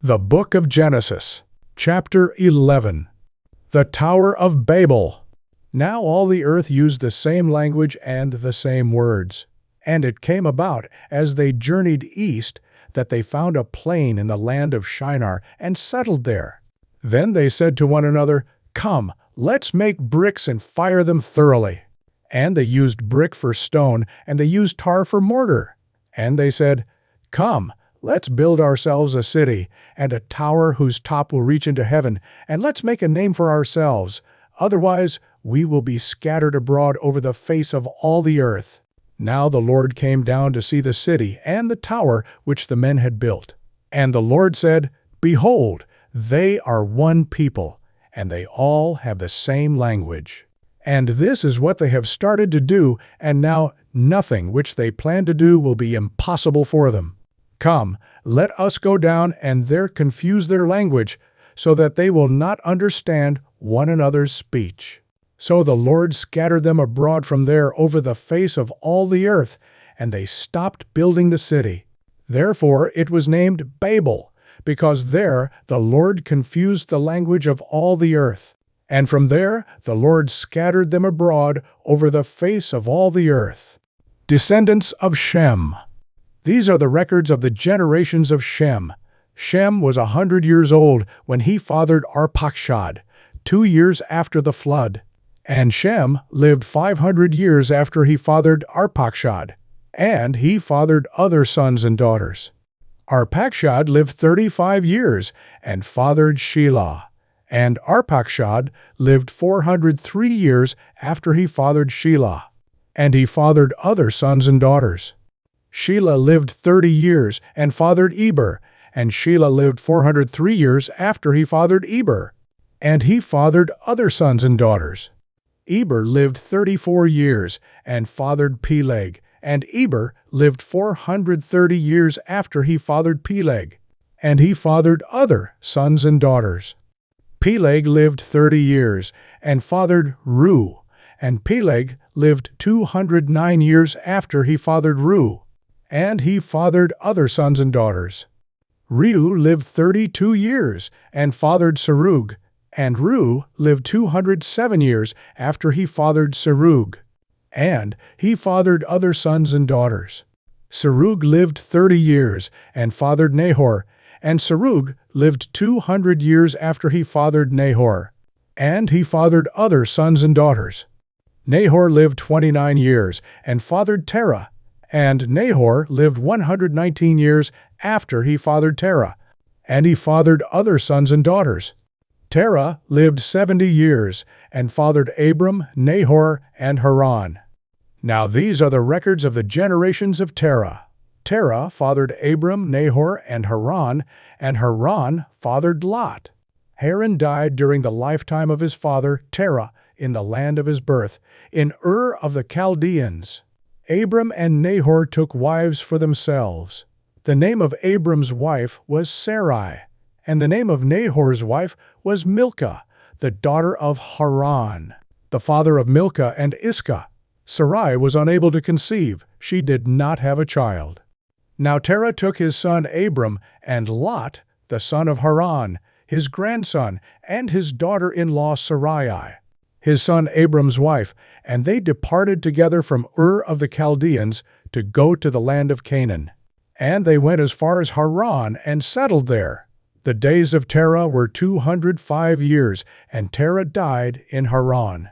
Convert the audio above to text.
The Book of Genesis, Chapter 11. The Tower of Babel. Now all the earth used the same language and the same words. And it came about, as they journeyed east, that they found a plain in the land of Shinar, and settled there. Then they said to one another, "Come, let's make bricks and fire them thoroughly." And they used brick for stone, and they used tar for mortar. And they said, "Come, let's build ourselves a city, and a tower whose top will reach into heaven, and let's make a name for ourselves. Otherwise, we will be scattered abroad over the face of all the earth." Now the Lord came down to see the city and the tower which the men had built. And the Lord said, "Behold, they are one people, and they all have the same language. And this is what they have started to do, and now nothing which they plan to do will be impossible for them. Come, let us go down and there confuse their language, so that they will not understand one another's speech." So the Lord scattered them abroad from there over the face of all the earth, and they stopped building the city. Therefore it was named Babel, because there the Lord confused the language of all the earth. And from there the Lord scattered them abroad over the face of all the earth. Descendants of Shem. These are the records of the generations of Shem. Shem was 100 years old when he fathered Arpachshad, 2 years after the flood. And Shem lived 500 years after he fathered Arpachshad, and he fathered other sons and daughters. Arpachshad lived 35 years and fathered Shelah. And Arpachshad lived 403 years after he fathered Shelah, and he fathered other sons and daughters. Shelah lived 30 years and fathered Eber, and Shelah lived 403 years after he fathered Eber, and he fathered other sons and daughters. Eber lived 34 years and fathered Peleg, and Eber lived 430 years after he fathered Peleg, and he fathered other sons and daughters. Peleg lived 30 years and fathered Reu, and Peleg lived 209 years after he fathered Reu, and he fathered other sons and daughters. Reu lived 32 years and fathered Serug, and Reu lived 207 years after he fathered Serug, and he fathered other sons and daughters. Serug lived 30 years and fathered Nahor, and Serug lived 200 years after he fathered Nahor, and he fathered other sons and daughters. Nahor lived 29 years and fathered Terah, and Nahor lived 119 years after he fathered Terah, and he fathered other sons and daughters. Terah lived 70 years and fathered Abram, Nahor, and Haran. Now these are the records of the generations of Terah. Terah fathered Abram, Nahor, and Haran fathered Lot. Haran died during the lifetime of his father Terah in the land of his birth, in Ur of the Chaldeans. Abram and Nahor took wives for themselves. The name of Abram's wife was Sarai, and the name of Nahor's wife was Milcah, the daughter of Haran, the father of Milcah and Iscah. Sarai was unable to conceive; she did not have a child. Now Terah took his son Abram and Lot, the son of Haran, his grandson, and his daughter-in-law Sarai, his son Abram's wife, and they departed together from Ur of the Chaldeans to go to the land of Canaan. And they went as far as Haran and settled there. The days of Terah were 205 years, and Terah died in Haran.